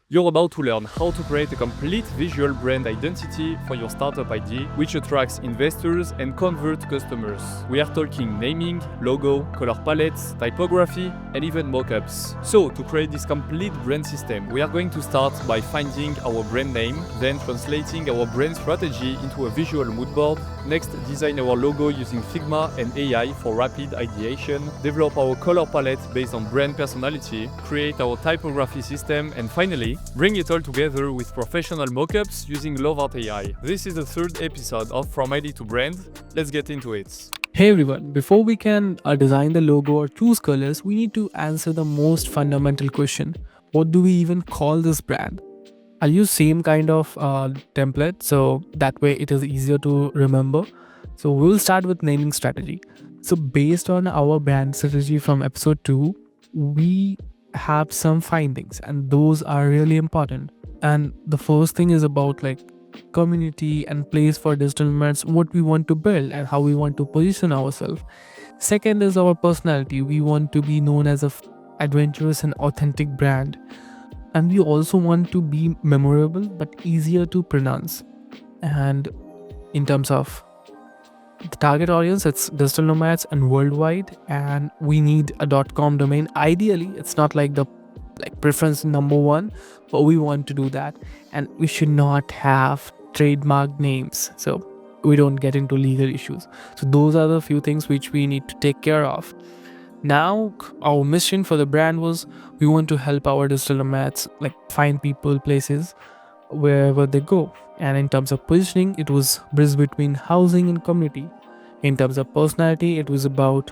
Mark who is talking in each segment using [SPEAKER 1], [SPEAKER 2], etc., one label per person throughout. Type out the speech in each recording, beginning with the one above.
[SPEAKER 1] You're about to learn how to create a complete visual brand identity for your startup idea, which attracts investors and converts customers. We are talking naming, logo, color palettes, typography, and even mockups. So, to create this complete brand system, we are going to start by finding our brand name, then translating our brand strategy into a visual mood board. Next, design our logo using Figma and AI for rapid ideation, develop our color palette based on brand personality, create our typography system, and finally, bring it all together with professional mockups using Lovart AI. This is the third episode of From ID to Brand. Let's get into it.
[SPEAKER 2] Hey everyone, before we can design the logo or choose colors, we need to answer the most fundamental question. What do we even call this brand? I'll use same kind of template so that way it is easier to remember. So we'll start with naming strategy. So based on our brand strategy from episode 2, we have some findings and those are really important. And the first thing is about community and place for digital nomads, what we want to build and how we want to position ourselves. Second is our personality. We want to be known as a adventurous and authentic brand. And we also want to be memorable but easier to pronounce. And in terms of the target audience, it's digital nomads and worldwide, and we need a .com domain. Ideally, it's not like the preference number one, but we want to do that, and we should not have trademark names so we don't get into legal issues. So those are the few things which we need to take care of. Now our mission for the brand was we want to help our digital nomads find people, places wherever they go. And in terms of positioning, it was bridge between housing and community. In terms of personality, it was about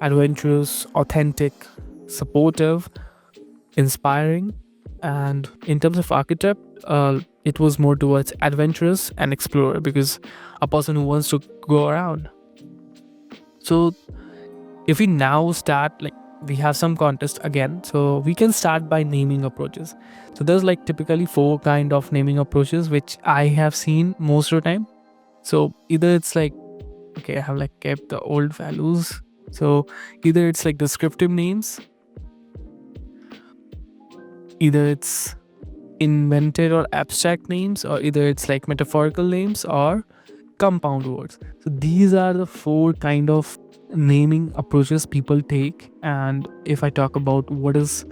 [SPEAKER 2] adventurous, authentic, supportive, inspiring. And in terms of archetype, it was more towards adventurous and explorer, because a person who wants to go around. So if we now start, we have some contest again, so we can start by naming approaches. So there's typically 4 kind of naming approaches which I have seen most of the time. So either it's okay, I have kept the old values. So either it's descriptive names, either it's invented or abstract names, or either it's metaphorical names or compound words. So these are the 4 kind of naming approaches people take. And if I talk about what is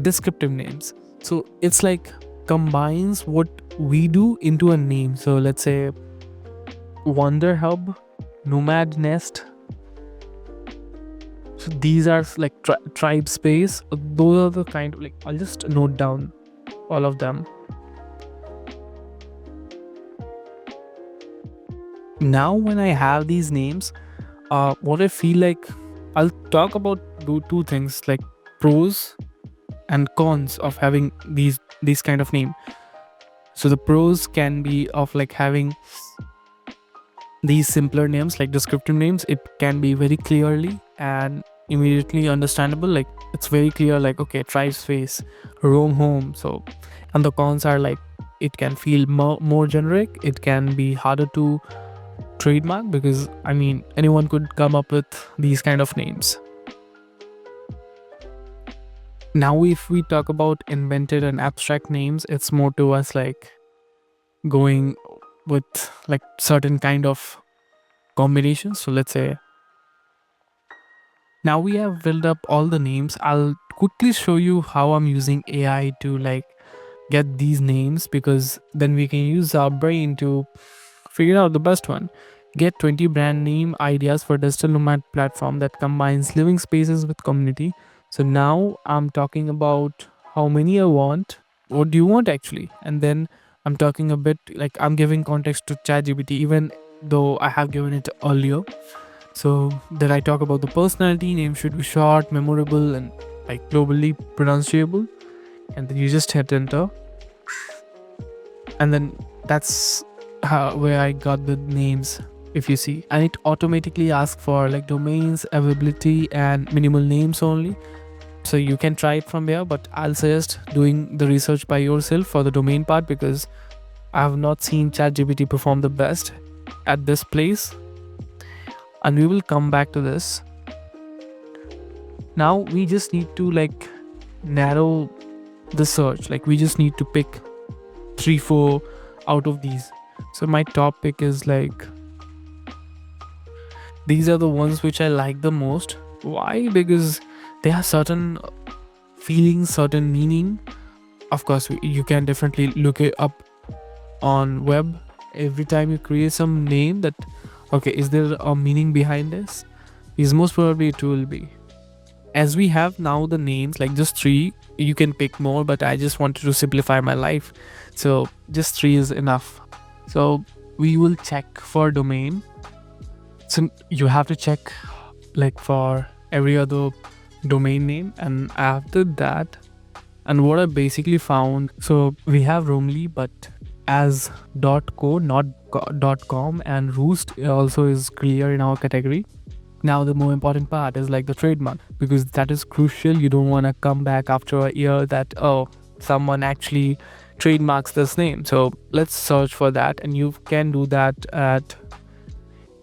[SPEAKER 2] descriptive names, so it's combines what we do into a name. So let's say Wonder Hub, Nomad Nest. So these are tribe space. Those are the kind of I'll just note down all of them. Now when I have these names, what I feel I'll talk about two things, pros and cons of having these kind of name. So the pros can be of having these simpler names, descriptive names. It can be very clearly and immediately understandable. It's very clear, okay, tribe space, roam home. So, and the cons are it can feel more generic. It can be harder to trademark, because anyone could come up with these kind of names. Now if we talk about invented and abstract names, it's more towards going with certain kind of combinations. So let's say now we have built up all the names. I'll quickly show you how I'm using AI to get these names, because then we can use our brain to figure out the best one. Get 20 brand name ideas for digital nomad platform that combines living spaces with community. So now I'm talking about how many I want. What do you want actually? And then I'm talking a bit I'm giving context to ChatGPT, even though I have given it earlier. So that I talk about the personality, name should be short, memorable, and globally pronounceable. And then you just hit enter. And then that's where I got the names, if you see. And it automatically asks for domains, availability, and minimal names only. So you can try it from here, but I'll suggest doing the research by yourself for the domain part, because I have not seen ChatGPT perform the best at this place. And we will come back to this. Now we just need to narrow the search. Like we just need to pick 3-4 out of these. So my top pick is like, these are the ones which I like the most. Why? Because they have certain feelings, certain meaning. Of course, you can definitely look it up on web. Every time you create some name, that okay, is there a meaning behind this? Is most probably it will be. As we have now the names, like just 3, you can pick more, but I just wanted to simplify my life, so just 3 is enough. So we will check for domain. So you have to check like for every other domain name, and after that, and what I basically found, so we have Roomly but as .co, not .com, and Roost also is clear in our category. Now the more important part is like the trademark, because that is crucial. You don't want to come back after a year that, oh, someone actually trademarks this name. So let's search for that, and you can do that at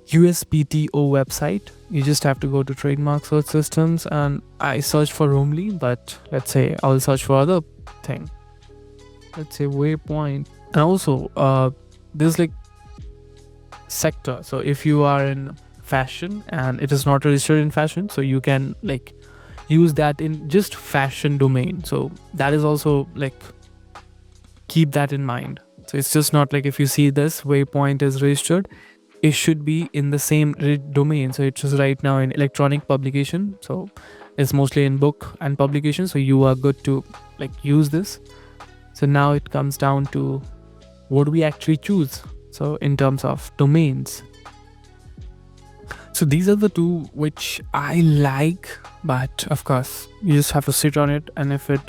[SPEAKER 2] USPTO website. You just have to go to trademark search systems, and I searched for Roomly, but let's say I'll search for other thing. Let's say Waypoint. And also there's like sector. So if you are in fashion and it is not registered in fashion, so you can like use that in just fashion domain. So that is also like, keep that in mind. So it's just not like if you see this Waypoint is registered, it should be in the same domain. So it's just right now in electronic publication, so it's mostly in book and publication, so you are good to like use this. So now it comes down to what do we actually choose, so in terms of domains. So these are the 2 which I like, but of course you just have to sit on it, and if it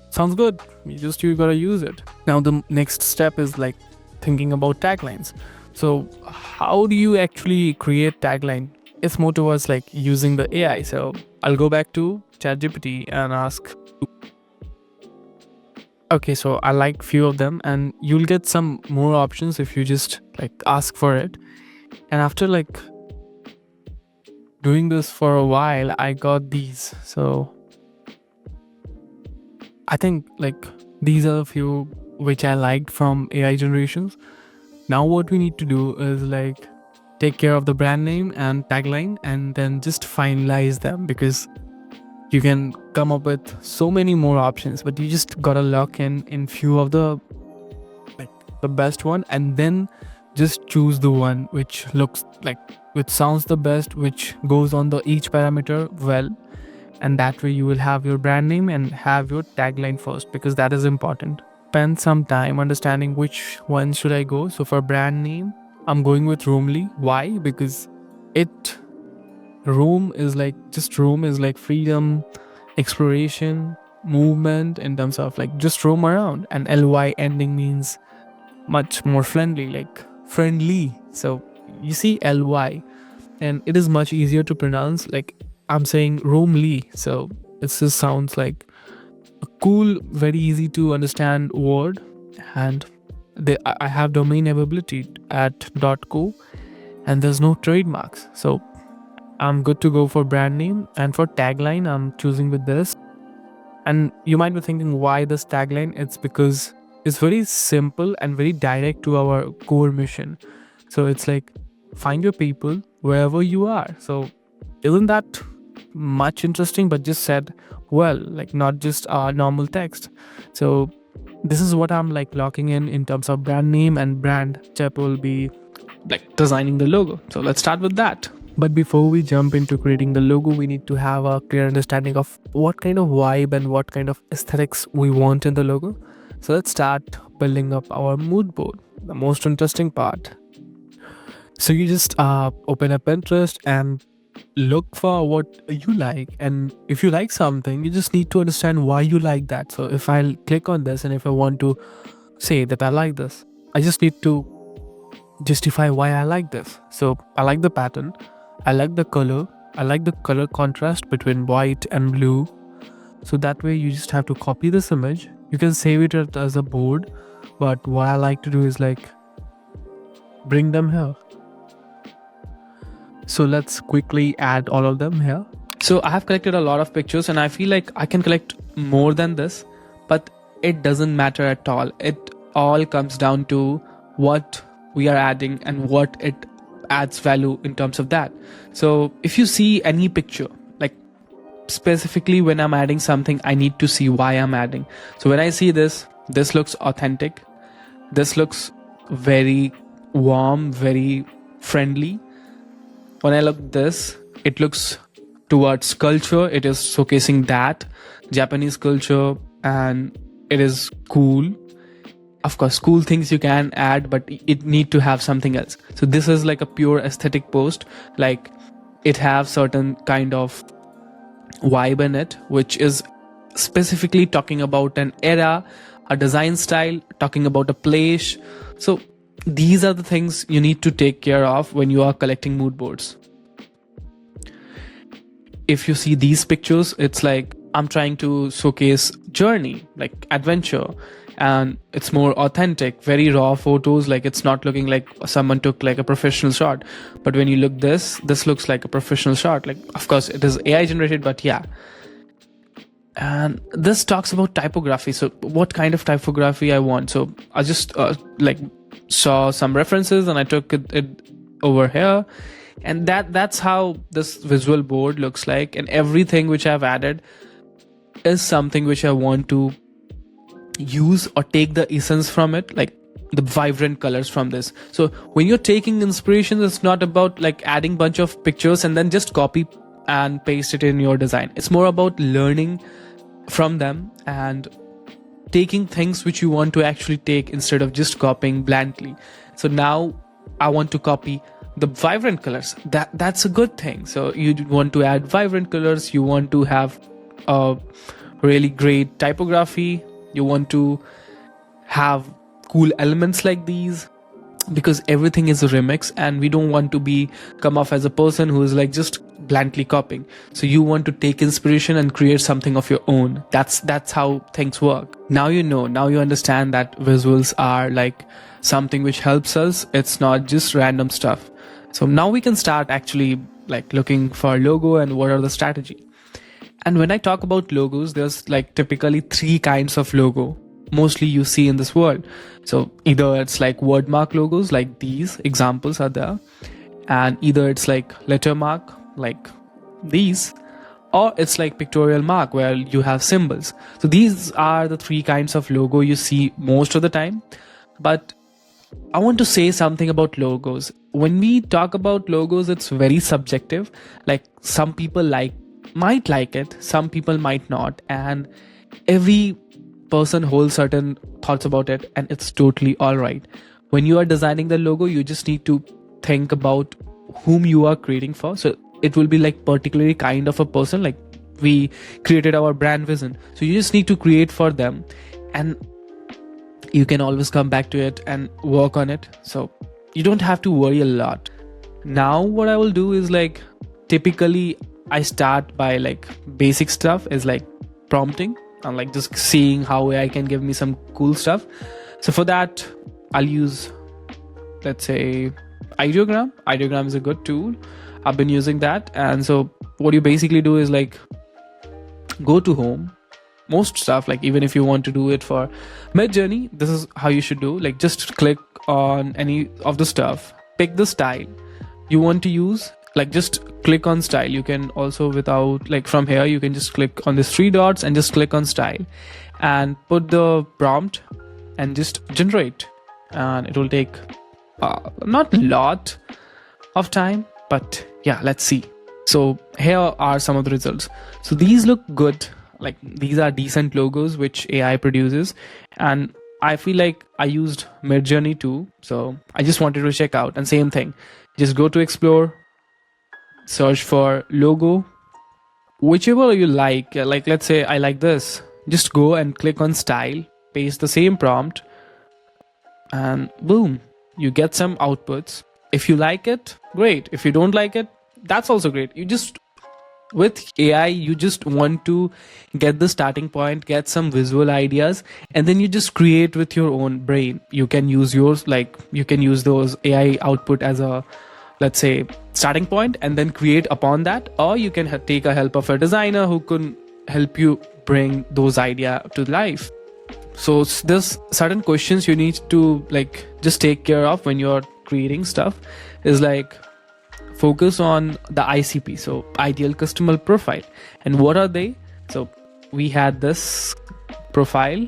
[SPEAKER 2] sounds good, you gotta use it. Now the next step is like thinking about taglines. So how do you actually create tagline? It's more towards like using the AI. So I'll go back to ChatGPT and ask. Okay, so I like few of them, and you'll get some more options if you just like ask for it. And after like doing this for a while, I got these. So I think like these are a few which I liked from AI generations. Now what we need to do is like take care of the brand name and tagline, and then just finalize them, because you can come up with so many more options, but you just gotta lock in few of the like the best one, and then just choose the one which looks like, which sounds the best, which goes on the each parameter well, and that way you will have your brand name and have your tagline first, because that is important. Spend some time understanding which one should I go. So for brand name, I'm going with Roomly. Why? Because roam is like freedom, exploration, movement, in terms of like just roam around, and ly ending means much more friendly, like friendly. So you see ly, and it is much easier to pronounce. Like I'm saying Roomly, so it just sounds like a cool, very easy to understand word. And I have domain availability at .co, and there's no trademarks, so I'm good to go for brand name. And for tagline, I'm choosing with this. And you might be thinking, why this tagline? It's because it's very simple and very direct to our core mission. So it's like, find your people wherever you are. So isn't that much interesting? But just said well, like not just normal text. So this is what I'm like locking in terms of brand name, and brand step will be like designing the logo. So let's start with that. But before we jump into creating the logo, we need to have a clear understanding of what kind of vibe and what kind of aesthetics we want in the logo. So let's start building up our mood board, the most interesting part. So you just open up Pinterest and look for what you like, and if you like something, you just need to understand why you like that. So if I'll click on this, and if I want to say that I like this, I just need to justify why I like this. So I like the pattern, I like the color, I like the color contrast between white and blue. So that way you just have to copy this image, you can save it as a board, but what I like to do is like bring them here. So let's quickly add all of them here. So I have collected a lot of pictures, and I feel like I can collect more than this, but it doesn't matter at all. It all comes down to what we are adding and what it adds value in terms of that. So if you see any picture, like specifically when I'm adding something, I need to see why I'm adding. So when I see this looks authentic, this looks very warm, very friendly. When I look this, it looks towards culture. It is showcasing that Japanese culture, and it is cool. Of course, cool things you can add, but it need to have something else. So this is like a pure aesthetic post. Like it have certain kind of vibe in it, which is specifically talking about an era, a design style, talking about a place. So these are the things you need to take care of when you are collecting mood boards. If you see these pictures, it's like I'm trying to showcase journey, like adventure, and it's more authentic, very raw photos. Like it's not looking like someone took like a professional shot, but when you look this looks like a professional shot. Like of course it is AI generated, but yeah. And this talks about typography. So what kind of typography I want. So I just like saw some references and I took it over here, and that's how this visual board looks like. And everything which I've added is something which I want to use or take the essence from it, like the vibrant colors from this. So when you're taking inspiration, it's not about like adding bunch of pictures and then just copy and paste it in your design. It's more about learning from them and taking things which you want to actually take instead of just copying blindly. So now I want to copy the vibrant colors. That's a good thing. So you want to add vibrant colors, you want to have a really great typography, you want to have cool elements like these, because everything is a remix and we don't want to come off as a person who is like just blindly copying. So you want to take inspiration and create something of your own. That's how things work. Now you understand that visuals are like something which helps us. It's not just random stuff. So now we can start actually like looking for a logo and what are the strategy. And when I talk about logos, there's like typically 3 kinds of logo mostly you see in this world. So either it's like word mark logos, like these examples are there, and either it's like letter mark like these, or it's like pictorial mark where you have symbols. So these are the 3 kinds of logo you see most of the time. But I want to say something about logos. When we talk about logos, it's very subjective. Like some people might like it, some people might not, and every person holds certain thoughts about it, and it's totally all right. When you are designing the logo, you just need to think about whom you are creating for. So it will be like particularly kind of a person, like we created our brand vision, so you just need to create for them, and you can always come back to it and work on it. So you don't have to worry a lot. Now what I will do is like typically I start by like basic stuff is like prompting and like just seeing how AI can give me some cool stuff. So for that I'll use, let's say, Ideogram. Ideogram is a good tool. I've been using that. And so what you basically do is like go to home. Most stuff, like even if you want to do it for mid-journey, this is how you should do. Like just click on any of the stuff, pick the style you want to use, like just click on style. You can also, without like from here, you can just click on these 3 dots and just click on style and put the prompt and just generate, and it will take not a lot of time, but yeah, let's see. So here are some of the results. So these look good. Like these are decent logos which AI produces, and I feel like I used Midjourney too, so I just wanted to check out. And same thing, just go to explore, search for logo, whichever you like let's say I like this, just go and click on style, paste the same prompt, and boom, you get some outputs. If you like it, great. If you don't like it, that's also great. You just, with AI, you just want to get the starting point, get some visual ideas, and then you just create with your own brain. You can use yours, like you can use those AI output as a, let's say, starting point, and then create upon that. Or you can take a help of a designer who can help you bring those ideas to life. So there's certain questions you need to like just take care of when you're creating stuff. Is like focus on the ICP, so ideal customer profile. And what are they? So we had this profile: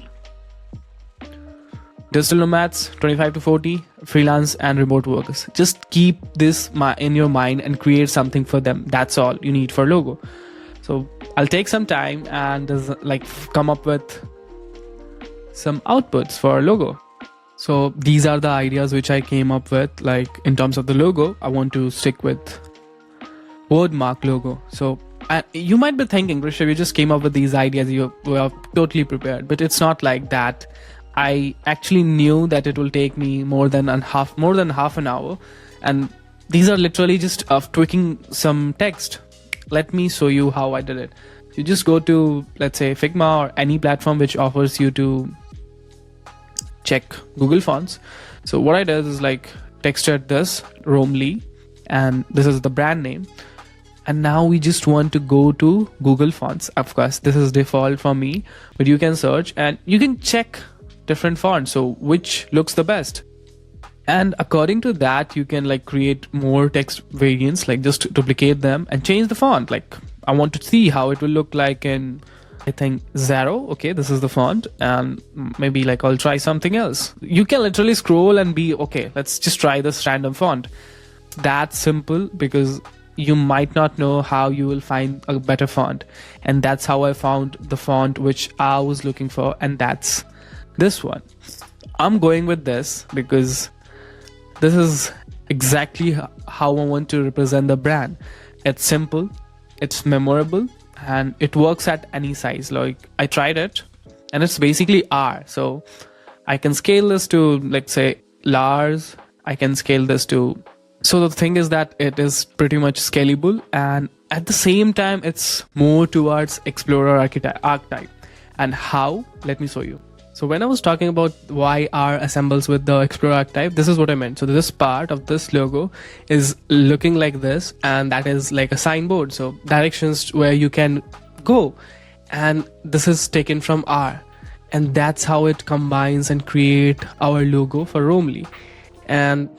[SPEAKER 2] digital nomads, 25 to 40, freelance and remote workers. Just keep this in your mind and create something for them. That's all you need for logo. So I'll take some time and like come up with some outputs for a logo. So these are the ideas which I came up with. Like in terms of the logo, I want to stick with wordmark logo. So you might be thinking, Rishabh, you just came up with these ideas, you were totally prepared, but it's not like that. I actually knew that it will take me more than half an hour, and these are literally just tweaking some text. Let me show you how I did it. You just go to, let's say, Figma or any platform which offers you to check Google Fonts. So what I did is like textured this Romley, and this is the brand name. And now we just want to go to Google Fonts. Of course, this is default for me, but you can search and you can check different fonts, so which looks the best. And according to that, you can like create more text variants, like just duplicate them and change the font. Like I want to see how it will look like in, I think, Zero. Okay, this is the font, and maybe like I'll try something else. You can literally scroll and be, okay, let's just try this random font. That's simple, because you might not know how you will find a better font. And that's how I found the font which I was looking for, and that's this one. I'm going with this because this is exactly how I want to represent the brand. It's simple, it's memorable, and it works at any size. Like I tried it, and it's basically R. So I can scale this to, let's say, large. I can scale this to. So the thing is that it is pretty much scalable, and at the same time, it's more towards Explorer archetype. And how? Let me show you. So when I was talking about why R assembles with the Explorer archetype, this is what I meant. So this part of this logo is looking like this, and that is like a signboard. So directions where you can go. And this is taken from R. And that's how it combines and create our logo for Romley. And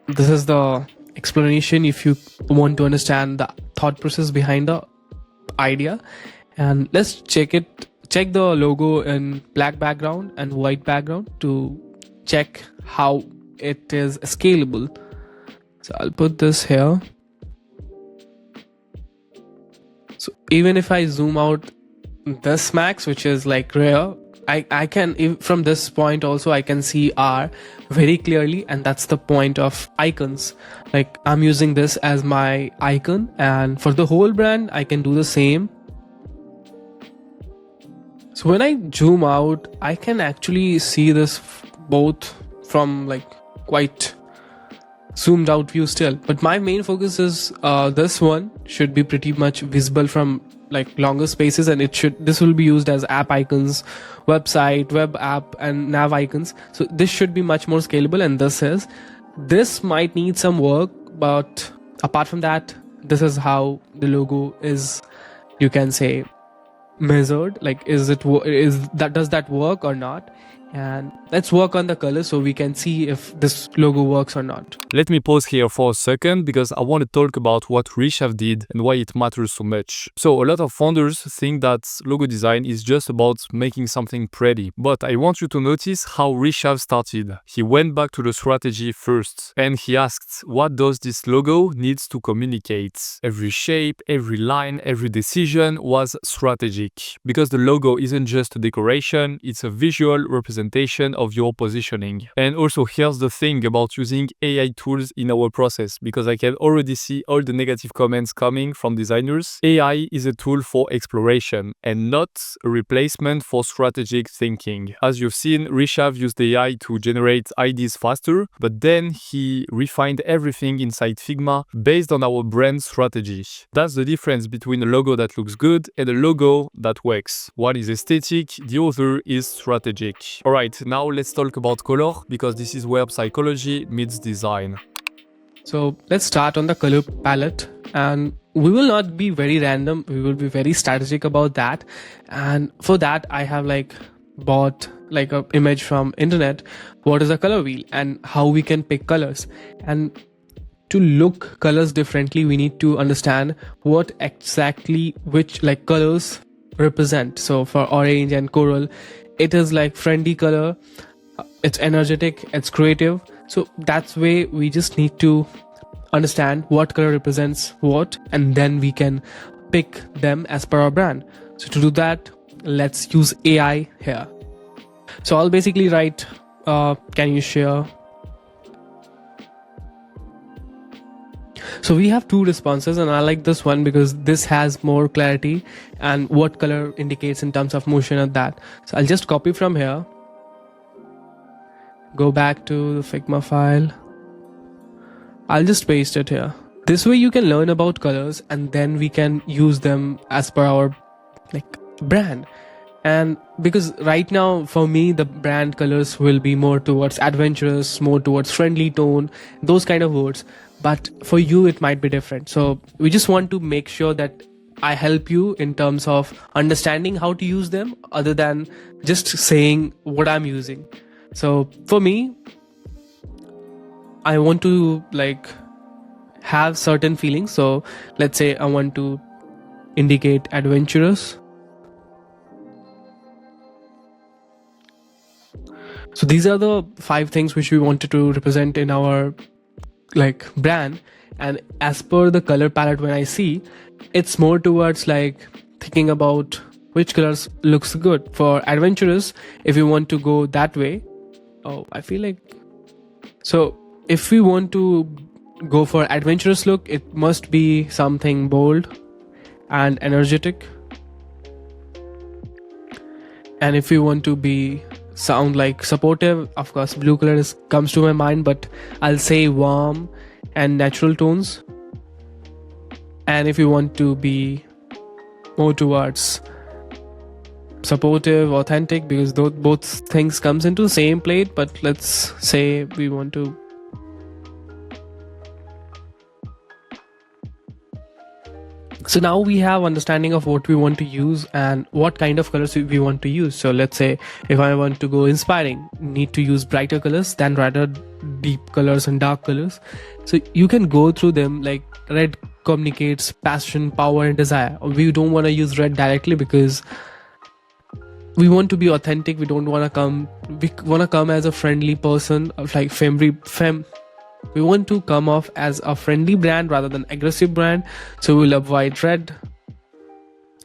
[SPEAKER 2] this is the explanation if you want to understand the thought process behind the idea. And let's check the logo in black background and white background to check how it is scalable. So I'll put this here. So even if I zoom out this max, which is like rare, I can, from this point also, I can see R very clearly, and that's the point of icons. Like I'm using this as my icon, and for the whole brand, I can do the same. So when I zoom out, I can actually see this both from like quite zoomed out view still. But my main focus is this one should be pretty much visible from like longer spaces, and this will be used as app icons, website, web app, and nav icons. So this should be much more scalable, and this might need some work, but apart from that, this is how the logo is, you can say, measured. Like does that work or not? And let's work on the color so we can see if this logo works or not.
[SPEAKER 1] Let me pause here for a second because I want to talk about what Rishabh did and why it matters so much. So a lot of founders think that logo design is just about making something pretty, but I want you to notice how Rishabh started. He went back to the strategy first, and he asked, what does this logo needs to communicate? Every shape, every line, every decision was strategic, because the logo isn't just a decoration, it's a visual representation of your positioning. And also, here's the thing about using AI tools in our process, because I can already see all the negative comments coming from designers. AI is a tool for exploration and not a replacement for strategic thinking. As you've seen, Rishabh used AI to generate ideas faster, but then he refined everything inside Figma based on our brand strategy. That's the difference between a logo that looks good and a logo that works. One is aesthetic, the other is strategic. Alright, now let's talk about color, because this is where psychology meets design.
[SPEAKER 2] So let's start on the color palette, and we will not be very random, we will be very strategic about that. And for that, I have like bought like a image from internet, what is a color wheel and how we can pick colors. And to look colors differently, we need to understand what exactly which like colors represent. So for orange and coral, it is like friendly color, it's energetic, it's creative. So that's way we just need to understand what color represents what, and then we can pick them as per our brand. So to do that, let's use AI here. So I'll basically write, can you share? So we have two responses, and I like this one because this has more clarity and what color indicates in terms of motion and that. So I'll just copy from here, go back to the Figma file. I'll just paste it here. This way you can learn about colors and then we can use them as per our like brand. And because right now for me the brand colors will be more towards adventurous, more towards friendly tone, those kind of words, but for you it might be different. So we just want to make sure that I help you in terms of understanding how to use them other than just saying what I'm using. So for me, I want to like have certain feelings. So let's say I want to indicate adventurous. So these are the 5 things which we wanted to represent in our like brand. And as per the color palette, when I see, it's more towards like thinking about which colors looks good for adventurous. If you want to go that way, I feel like, so if we want to go for adventurous look, it must be something bold and energetic. And if we want to be sound like supportive, of course blue color comes to my mind, but I'll say warm and natural tones. And if you want to be more towards supportive, authentic, because both things comes into the same plate, but let's say we want to So now we have understanding of what we want to use and what kind of colors we want to use. So let's say if I want to go inspiring, need to use brighter colors than rather deep colors and dark colors. So you can go through them, like red communicates passion, power and desire. We don't want to use red directly because we want to be authentic. We want to come as a friendly person, like we want to come off as a friendly brand rather than aggressive brand. So we'll avoid red.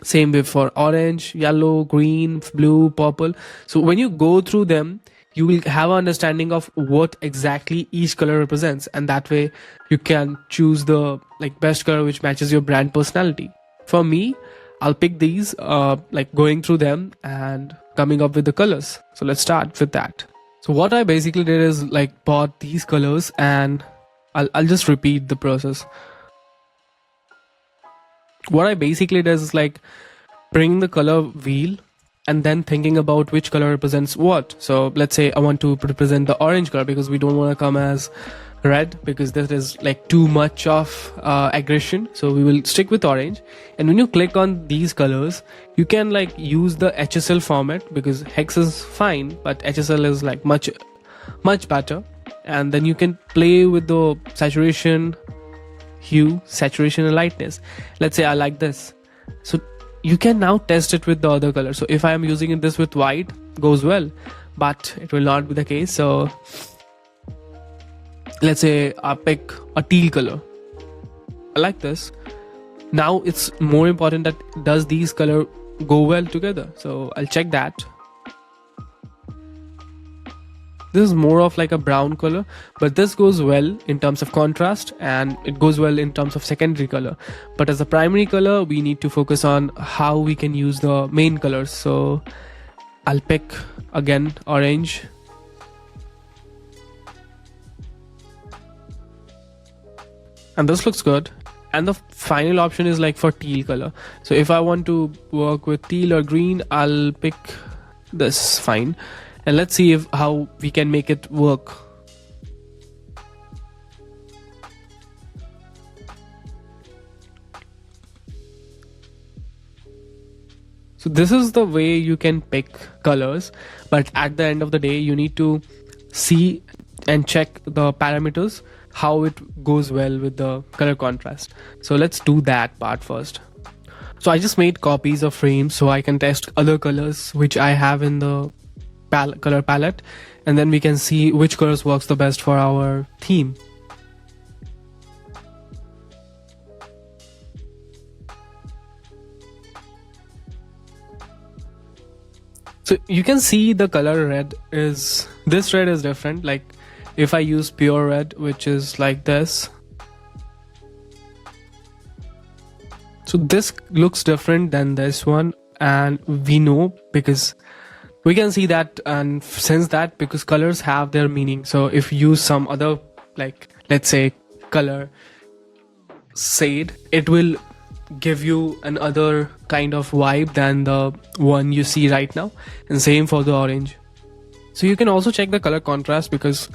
[SPEAKER 2] Same way for orange, yellow, green, blue, purple. So when you go through them, you will have an understanding of what exactly each color represents, and that way you can choose the like best color which matches your brand personality. For me, I'll pick these, like going through them and coming up with the colors. So let's start with that. So what I basically did is like bought these colors, and I'll just repeat the process. What I basically did is like bring the color wheel and then thinking about which color represents what. So let's say I want to represent the orange color because we don't want to come as red because this is like too much of aggression. So we will stick with orange. And when you click on these colors, you can like use the HSL format because hex is fine, but HSL is like much better. And then you can play with the saturation, hue, saturation and lightness. Let's say I like this. So you can now test it with the other color. So if I am using this with white, goes well, but it will not be the case. So let's say I pick a teal color. I like this. Now it's more important that does these color go well together. So I'll check that. This is more of like a brown color, but this goes well in terms of contrast and it goes well in terms of secondary color. But as a primary color, we need to focus on how we can use the main colors. So I'll pick again orange. And this looks good. And the final option is like for teal color. So if I want to work with teal or green, I'll pick this, fine. And let's see how we can make it work. So this is the way you can pick colors, but at the end of the day, you need to see and check the parameters, how it goes well with the color contrast. So let's do that part first. So I just made copies of frames so I can test other colors which I have in the color palette, and then we can see which colors works the best for our theme. So you can see the color red is, this red is different. Like if I use pure red, which is like this, so this looks different than this one, and we know because we can see that and sense that because colors have their meaning. So if you use some other, like let's say color shade, it will give you another kind of vibe than the one you see right now, and same for the orange. So you can also check the color contrast because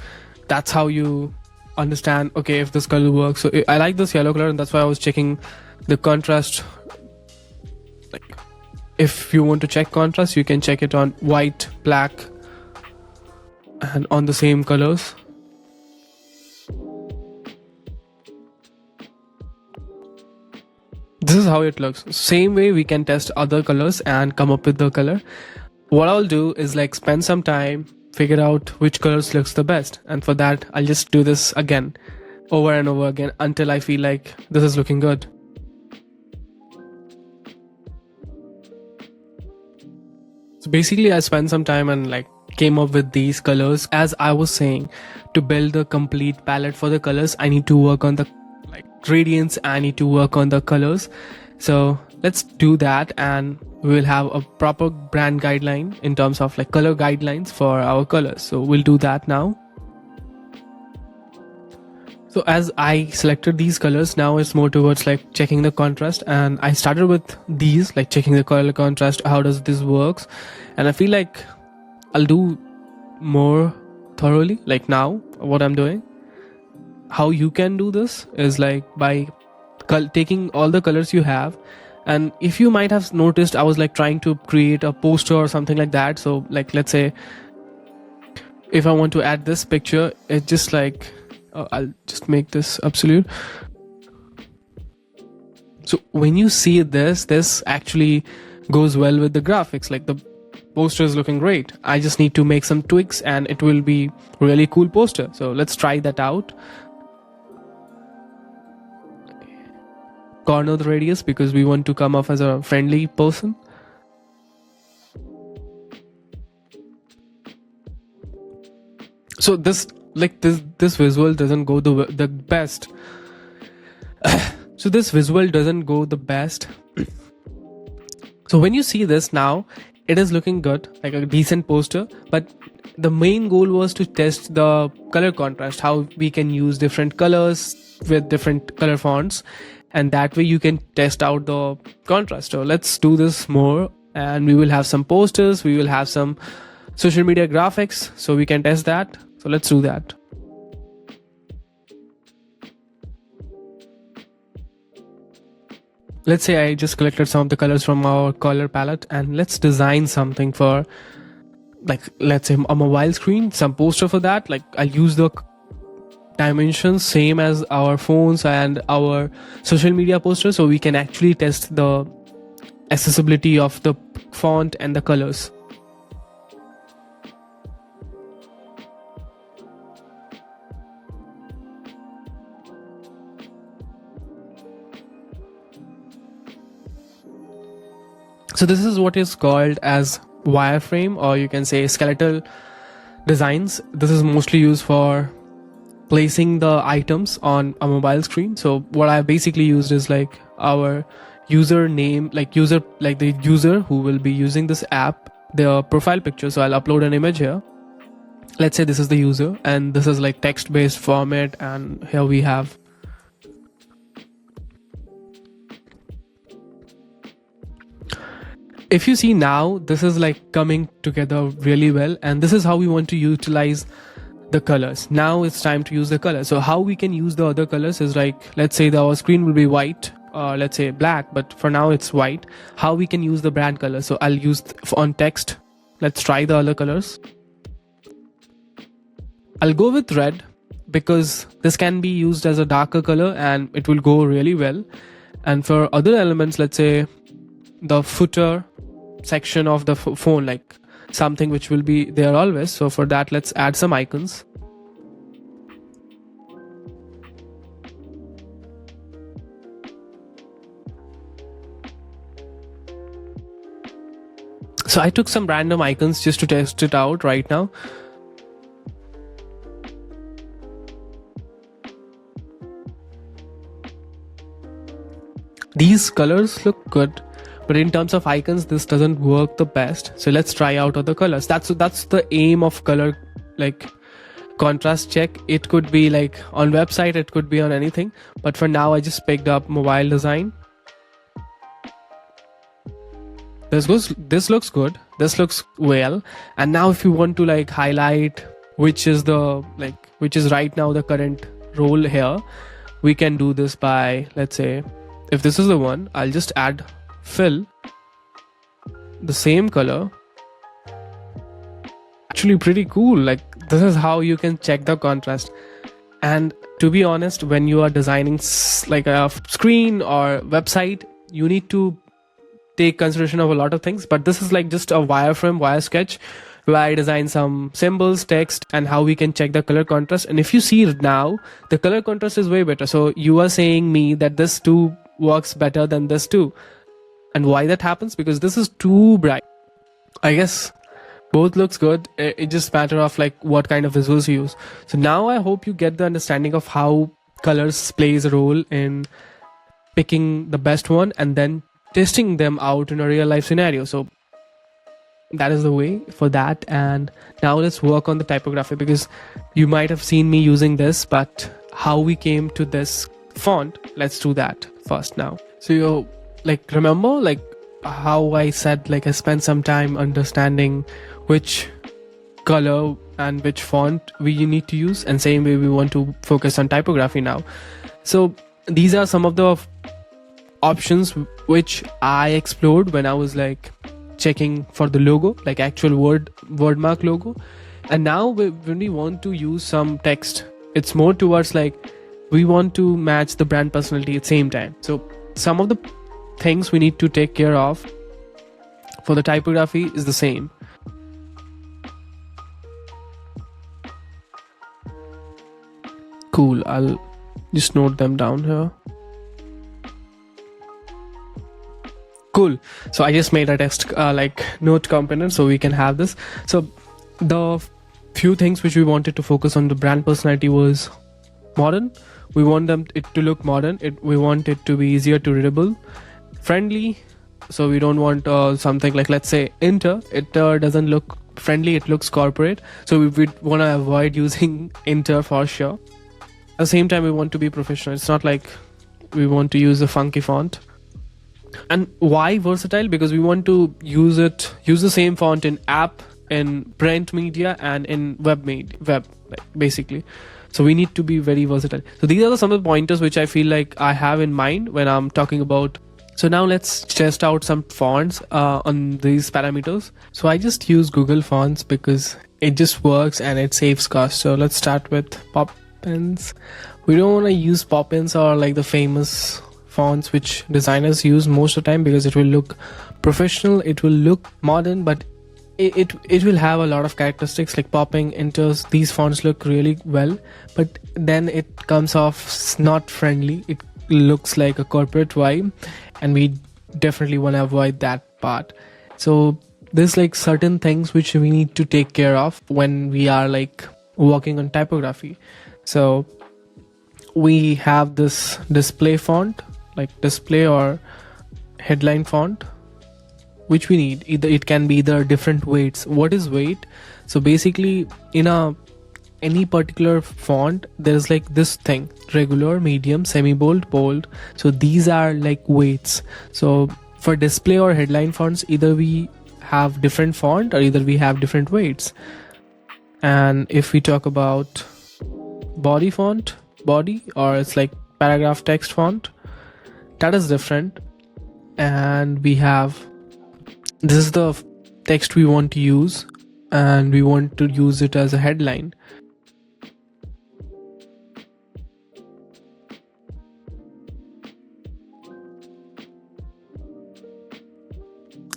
[SPEAKER 2] that's how you understand, okay, if this color works. So I like this yellow color, and that's why I was checking the contrast. Like if you want to check contrast, you can check it on white, black, and on the same colors. This is how it looks. Same way we can test other colors and come up with the color. What I'll do is like spend some time, figure out which colors looks the best, and for that I'll just do this again, over and over again, until I feel like this is looking good. So basically I spent some time and like came up with these colors. As I was saying, to build the complete palette for the colors, I need to work on the gradients, I need to work on the colors. So let's do that, and we will have a proper brand guideline in terms of like color guidelines for our colors. So we'll do that now. So as I selected these colors, now it's more towards like checking the contrast, and I started with these, like checking the color contrast, how does this works, and I feel like I'll do more thoroughly like now what I'm doing. How you can do this is like by taking all the colors you have, and if you might have noticed, I was like trying to create a poster or something like that. So like let's say if I want to add this picture, it's just like I'll just make this absolute. So when you see this actually goes well with the graphics, like the poster is looking great. I just need to make some tweaks and it will be really cool poster. So let's try that out. Corner the radius because we want to come off as a friendly person. So this visual doesn't go the best. So this visual doesn't go the best. So when you see this now, it is looking good, like a decent poster, but the main goal was to test the color contrast, how we can use different colors with different color fonts, and that way you can test out the contrast. So let's do this more, and we will have some posters, we will have some social media graphics, so we can test that. So let's do that. Let's say I just collected some of the colors from our color palette, and let's design something for, like, let's say a mobile screen, some poster for that. Like I'll use the dimensions same as our phones and our social media posters, so we can actually test the accessibility of the font and the colors. So this is what is called as wireframe, or you can say skeletal designs. This is mostly used for placing the items on a mobile screen. So what I basically used is like our user name, like the user who will be using this app, their profile picture. So I'll upload an image here. Let's say this is the user, and this is like text-based format, and here we have. If you see now, this is like coming together really well, and this is how we want to utilize the colors. Now it's time to use the color. So how we can use the other colors is like, let's say our screen will be white, let's say black, but for now it's white, how we can use the brand color. So I'll use on text. Let's try the other colors. I'll go with red because this can be used as a darker color and it will go really well. And for other elements, let's say the footer section of the phone, like something which will be there always. So for that, let's add some icons. So I took some random icons just to test it out right now. These colors look good, but in terms of icons, this doesn't work the best. So let's try out other colors. That's the aim of color, like contrast check. It could be like on website, it could be on anything. But for now, I just picked up mobile design. This looks good. This looks well. And now if you want to like highlight which is right now the current role here, we can do this by, let's say, if this is the one, I'll just add fill, the same color. Actually pretty cool. Like this is how you can check the contrast. And to be honest, when you are designing like a screen or website, you need to take consideration of a lot of things, but this is like just a wireframe, wire sketch where I design some symbols, text, and how we can check the color contrast. And if you see now, the color contrast is way better. So you are saying me that this too works better than this too. And why that happens? Because this is too bright. I guess both looks good. It just matter of like what kind of visuals you use. So now I hope you get the understanding of how colors plays a role in picking the best one and then testing them out in a real life scenario. So that is the way for that. And now let's work on the typography, because you might have seen me using this, but how we came to this font, let's do that first now. So you like remember like how I said like I spent some time understanding which color and which font we need to use, and same way we want to focus on typography now. So these are some of the options which I explored when I was like checking for the logo, like actual word mark logo. And now when we want to use some text, it's more towards like we want to match the brand personality at the same time. So some of the things we need to take care of for the typography is the same. Cool, I'll just note them down here. Cool. So I just made a text like note component so we can have this. So the few things which we wanted to focus on the brand personality was modern. We want it to look modern. We want it to be easier to readable, friendly. So we don't want something like, let's say, Inter. It doesn't look friendly. It looks corporate. So we want to avoid using Inter for sure. At the same time, we want to be professional. It's not like we want to use a funky font. And why versatile? Because we want to use the same font in app, in print media, and in web like basically. So we need to be very versatile. So these are some of the pointers which I feel like I have in mind when I'm talking about. So now let's test out some fonts on these parameters. So I just use Google Fonts because it just works and it saves cost. So let's start with Poppins. We don't want to use Poppins or like the famous fonts which designers use most of the time, because it will look professional, it will look modern, but it will have a lot of characteristics like popping, enters. These fonts look really well, but then it comes off not friendly. It looks like a corporate vibe, and we definitely want to avoid that part. So there's like certain things which we need to take care of when we are like working on typography. So we have this display font, like display or headline font, which we need. It can be either different weights. What is weight? So basically in any particular font, there's like this thing: regular, medium, semi-bold, bold. So these are like weights. So for display or headline fonts, either we have different font or either we have different weights. And if we talk about body font, body, or it's like paragraph text font, that is different. And we have, this is the text we want to use, and we want to use it as a headline.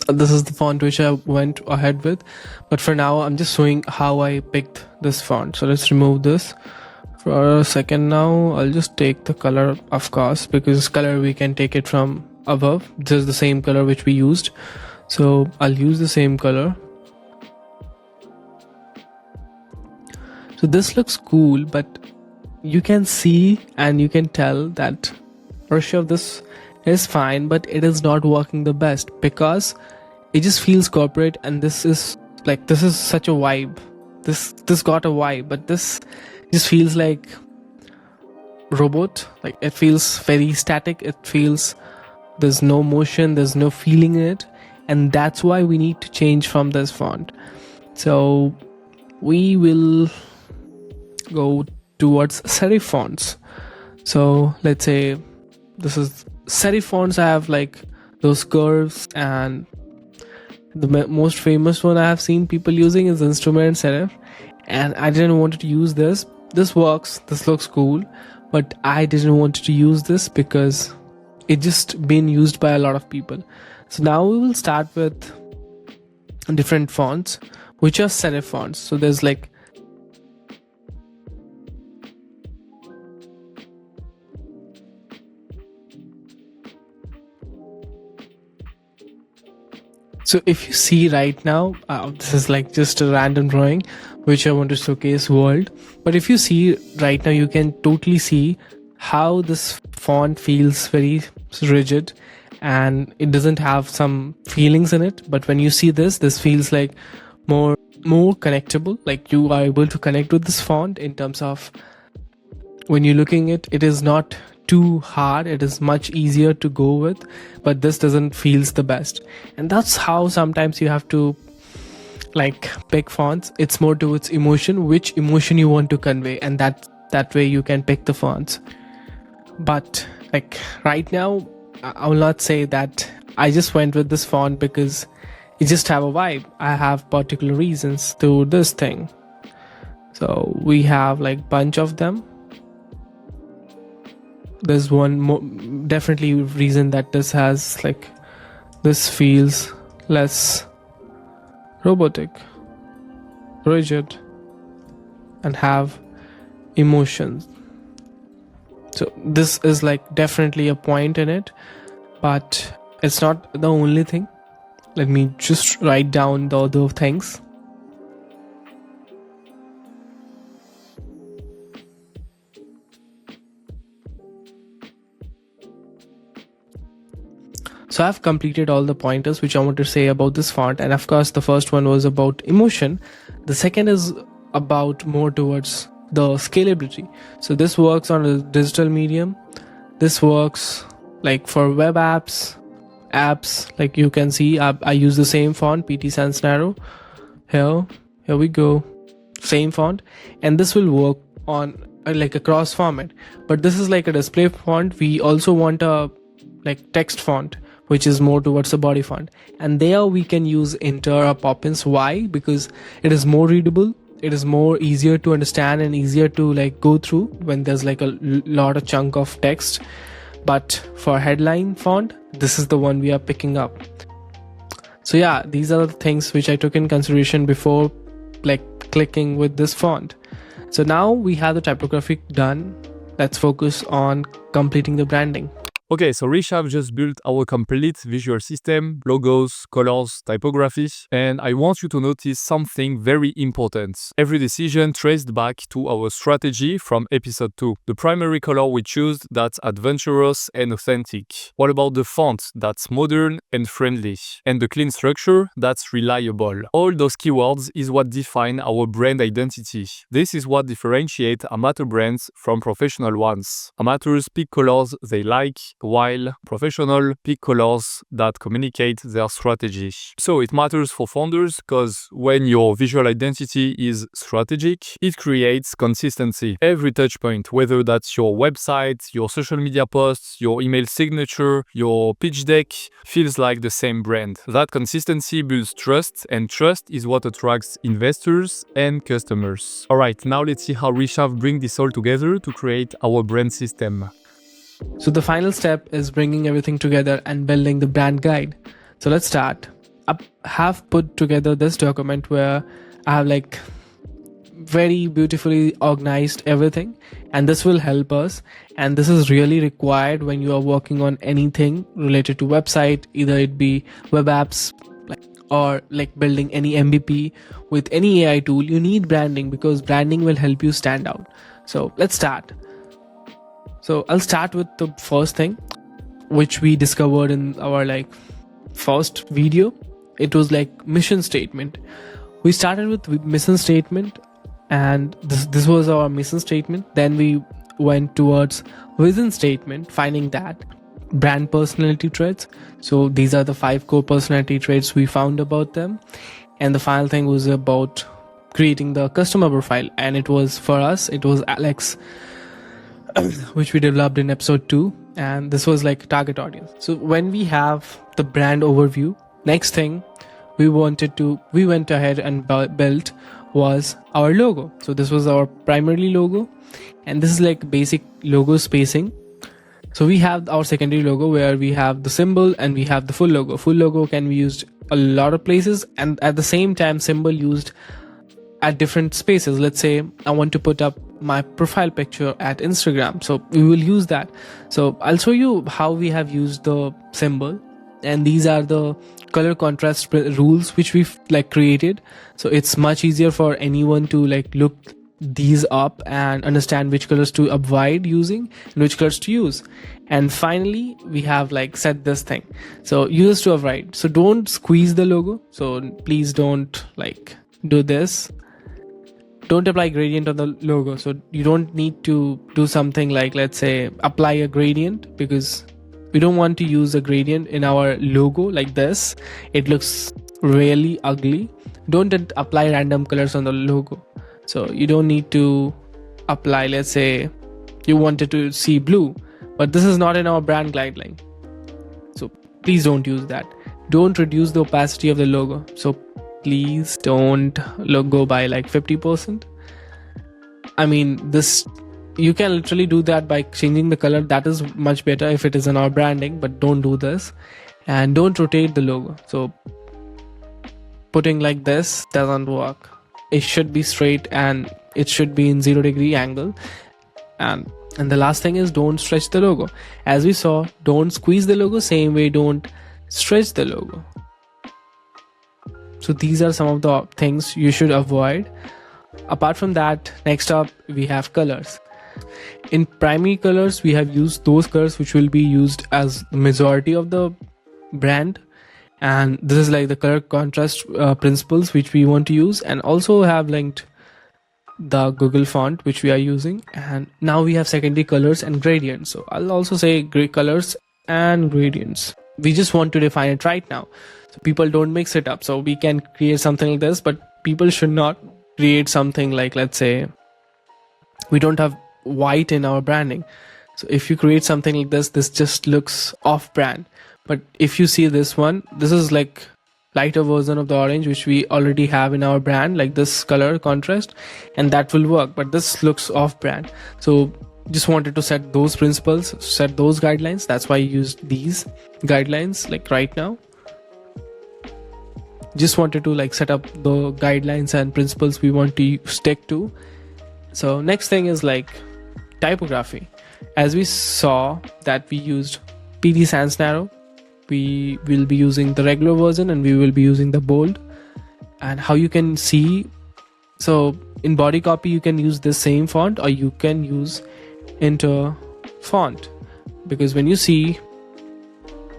[SPEAKER 2] This is the font which I went ahead with, but for now I'm just showing how I picked this font. So let's remove this for a second. Now I'll just take the color, of course, because color we can take it from above. This is the same color which we used, so I'll use the same color. So this looks cool, but you can see and you can tell that brush of this is fine, but it is not working the best because it just feels corporate, and this is such a vibe. This got a vibe, but this just feels like robot. Like, it feels very static. It feels there's no motion, there's no feeling in it, and that's why we need to change from this font. So we will go towards serif fonts. So let's say this is serif fonts. I have like those curves, and the most famous one I have seen people using is instrument serif, and I didn't want to use this. This works, this looks cool, but I didn't want to use this because it just been used by a lot of people. So now we will start with different fonts which are serif fonts. So there's like So if you see right now, this is like just a random drawing which I want to showcase world. But if you see right now, you can totally see how this font feels very rigid and it doesn't have some feelings in it. But when you see this feels like more connectable. Like, you are able to connect with this font in terms of when you're looking at it, it is not too hard, it is much easier to go with, but this doesn't feels the best. And that's how sometimes you have to like pick fonts. It's more towards emotion, which emotion you want to convey, and that way you can pick the fonts. But like right now, I will not say that I just went with this font because it just have a vibe. I have particular reasons to this thing. So we have like bunch of them. There's one definitely reason that this has like, this feels less robotic, rigid, and have emotions. So this is like definitely a point in it, but it's not the only thing. Let me just write down the other things. So I've completed all the pointers which I want to say about this font, and of course the first one was about emotion. The second is about more towards the scalability. So this works on a digital medium. This works like for web apps, like you can see I use the same font, PT Sans Narrow. Here we go, same font, and this will work on like a cross format. But this is like a display font. We also want a like text font, which is more towards the body font, and there we can use Inter or Poppins. Why? Because it is more readable, it is more easier to understand and easier to like go through when there's like a lot of chunk of text. But for headline font, this is the one we are picking up. So yeah, these are the things which I took in consideration before like clicking with this font. So now we have the typography done. Let's focus on completing the branding.
[SPEAKER 1] Okay, so Rishabh just built our complete visual system, logos, colors, typography, and I want you to notice something very important. Every decision traced back to our strategy from episode 2. The primary color we choose, that's adventurous and authentic. What about the font, that's modern and friendly? And the clean structure, that's reliable. All those keywords is what define our brand identity. This is what differentiates amateur brands from professional ones. Amateurs pick colors they like, while professional pick colors that communicate their strategy. So it matters for founders because when your visual identity is strategic, it creates consistency. Every touch point, whether that's your website, your social media posts, your email signature, your pitch deck, feels like the same brand. That consistency builds trust, and trust is what attracts investors and customers. Alright, now let's see how Reshaft bring this all together to create our brand system.
[SPEAKER 2] So the final step is bringing everything together and building the brand guide. So let's start. I have put together this document where I have like very beautifully organized everything, and this will help us, and this is really required when you are working on anything related to website, either it be web apps or like building any MVP with any AI tool. You need branding because branding will help you stand out. So let's start. So I'll start with the first thing which we discovered in our like first video. It was like mission statement. We started with mission statement, and this was our mission statement. Then we went towards vision statement, finding that brand personality traits. So these are the 5 core personality traits we found about them. And the final thing was about creating the customer profile, and it was for us, it was Alex, which we developed in episode 2, and this was like target audience. So when we have the brand overview, next thing we went ahead and built was our logo. So this was our primarily logo, and this is like basic logo spacing. So we have our secondary logo where we have the symbol and we have the full logo. Full logo can be used a lot of places, and at the same time symbol used at different spaces. Let's say I want to put up my profile picture at Instagram, so we will use that. So I'll show you how we have used the symbol, and these are the color contrast rules which we've like created. So it's much easier for anyone to like look these up and understand which colors to avoid using and which colors to use. And finally we have like set this thing, so users to avoid. So don't squeeze the logo, so please don't like do this. Don't apply gradient on the logo. So you don't need to do something like, let's say, apply a gradient, because we don't want to use a gradient in our logo like this. It looks really ugly. Don't apply random colors on the logo. So you don't need to apply, let's say you wanted to see blue, but this is not in our brand guideline. So please don't use that. Don't reduce the opacity of the logo. So please don't go by like 50%. I mean, this, you can literally do that by changing the color. That is much better if it is in our branding, but don't do this. And don't rotate the logo. So putting like this doesn't work. It should be straight and it should be in 0-degree angle. And the last thing is, don't stretch the logo. As we saw, don't squeeze the logo, same way don't stretch the logo. So these are some of the things you should avoid. Apart from that, next up we have colors. In primary colors, we have used those colors which will be used as the majority of the brand, and this is like the color contrast principles which we want to use, and also have linked the Google font which we are using. And now we have secondary colors and gradients. So I'll also say gray colors and gradients. We just want to define it right now, so people don't mix it up. So we can create something like this, but people should not create something like, let's say we don't have white in our branding. So if you create something like this just looks off brand. But if you see this one, this is like lighter version of the orange which we already have in our brand, like this color contrast, and that will work, but this looks off brand. So just wanted to set those principles, set those guidelines. That's why I used these guidelines like right now. Just wanted to like set up the guidelines and principles we want to stick to. So next thing is like typography. As we saw that we used PD Sans Narrow, we will be using the regular version and we will be using the bold. And how you can see, so in body copy you can use this same font, or you can use Inter font, because when you see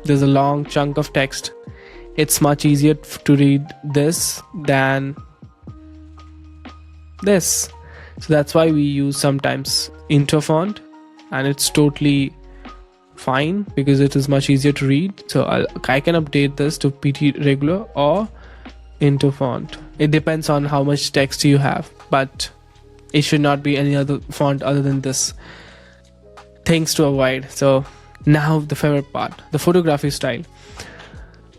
[SPEAKER 2] there's a long chunk of text, it's much easier to read this than this. So that's why we use sometimes Inter font, and it's totally fine because it is much easier to read. So I can update this to PT regular or into font. It depends on how much text you have, but it should not be any other font other than this. Things to avoid. So now the favorite part, the photography style.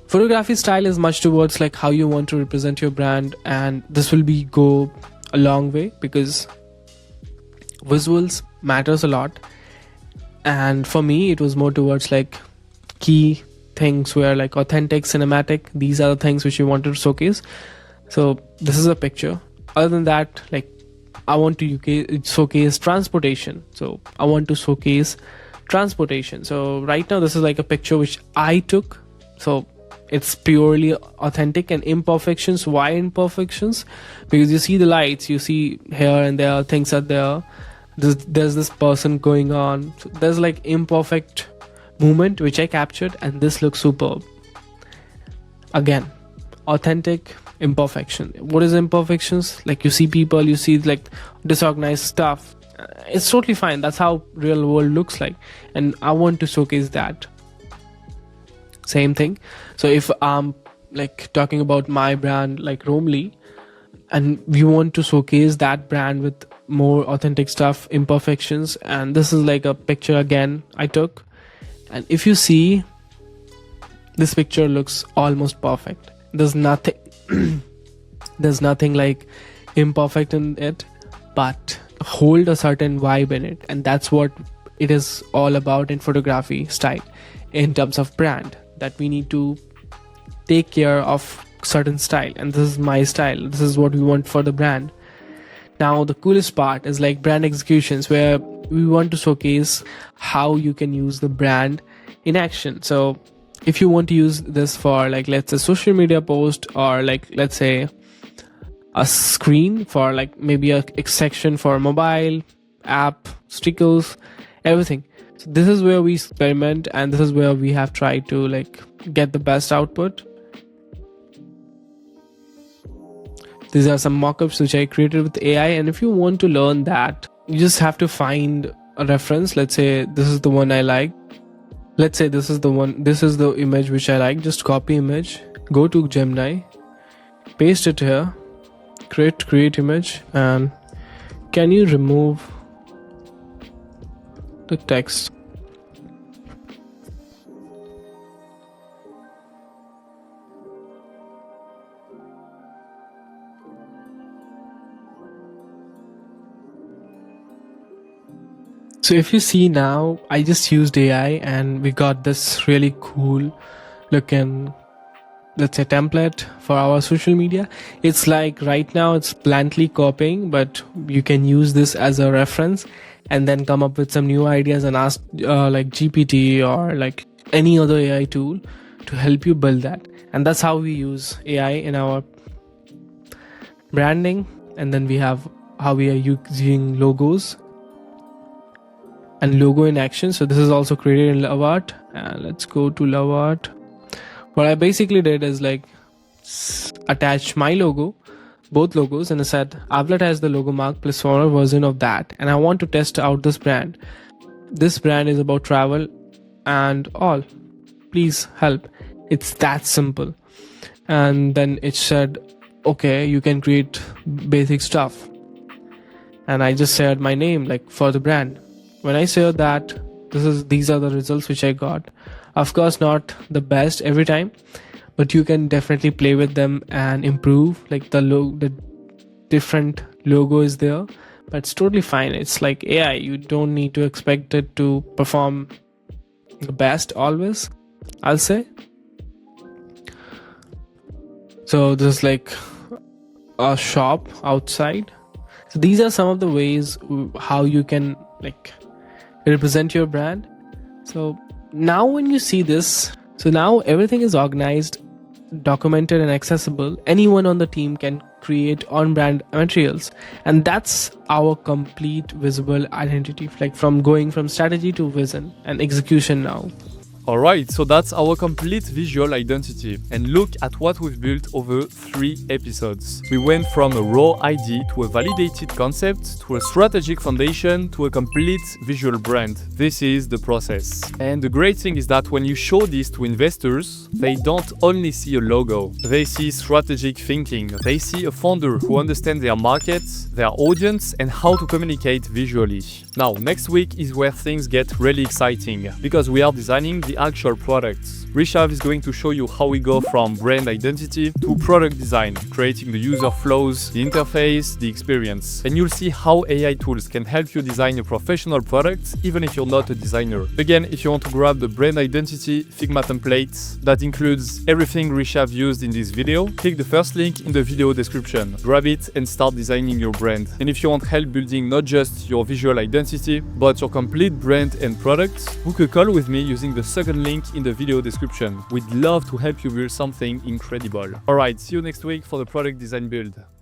[SPEAKER 2] Photography style is much towards like how you want to represent your brand, and this will be go a long way because visuals matters a lot. And for me it was more towards like key things where like authentic, cinematic, these are the things which you want to showcase. So this is a picture. Other than that, like I want to showcase transportation. So I want to showcase transportation. So right now this is like a picture which I took. So it's purely authentic. And imperfections, why imperfections? Because you see the lights, you see here and there, things are there. There's this person going on. So there's like imperfect movement which I captured, and this looks superb. Again, authentic imperfection. What is imperfections? Like you see people, you see like disorganized stuff. It's totally fine. That's how real world looks like, and I want to showcase that. Same thing. So if I'm like talking about my brand like Romley, and we want to showcase that brand with more authentic stuff, imperfections, and this is like a picture again I took, and if you see, this picture looks almost perfect. There's nothing there's nothing like imperfect in it, but hold a certain vibe in it, and that's what it is all about in photography style in terms of brand, that we need to take care of certain style, and this is my style. This is what we want for the brand. Now the coolest part is like brand executions, where we want to showcase how you can use the brand in action. So if you want to use this for like, let's say social media post, or like let's say a screen for like maybe a section for mobile app, stickers, everything. So this is where we experiment, and this is where we have tried to like get the best output. These are some mockups which I created with AI, and if you want to learn that, you just have to find a reference. Let's say this is the one I like. Let's say this is the one, this is the image which I like. Just copy image, go to Gemini, paste it here, create image, and can you remove the text? So if you see now, I just used AI and we got this really cool looking, let's say, template for our social media. It's like right now it's bluntly copying, but you can use this as a reference and then come up with some new ideas and ask like GPT or like any other AI tool to help you build that. And that's how we use AI in our branding. And then we have how we are using logos and logo in action. So this is also created in LoveArt, and let's go to LoveArt. What I basically did is like attach my logo, both logos, and I said Avlet has the logo mark plus smaller version of that, and I want to test out this brand. This brand is about travel and all, please help. It's that simple. And then it said, okay, you can create basic stuff, and I just shared my name like for the brand. When I say that, these are the results which I got. Of course, not the best every time, but you can definitely play with them and improve. Like the different logo is there, but it's totally fine. It's like AI. You don't need to expect it to perform the best always, I'll say. So this is like a shop outside. So these are some of the ways how you can like represent your brand. So now when you see this, so now everything is organized, documented, and accessible. Anyone on the team can create on-brand materials, and that's our complete visible identity, like from going from strategy to vision and execution now.
[SPEAKER 1] Alright, so that's our complete visual identity. And look at what we've built over 3 episodes. We went from a raw idea to a validated concept, to a strategic foundation, to a complete visual brand. This is the process. And the great thing is that when you show this to investors, they don't only see a logo. They see strategic thinking. They see a founder who understands their market, their audience, and how to communicate visually. Now, next week is where things get really exciting, because we are designing the actual products. Rishav is going to show you how we go from brand identity to product design, creating the user flows, the interface, the experience. And you'll see how AI tools can help you design a professional product, even if you're not a designer. Again, if you want to grab the brand identity Figma template that includes everything Rishav used in this video, click the first link in the video description. Grab it and start designing your brand. And if you want help building not just your visual identity, but your complete brand and product, book a call with me using the second link in the video description. We'd love to help you build something incredible. Alright, see you next week for the product design build.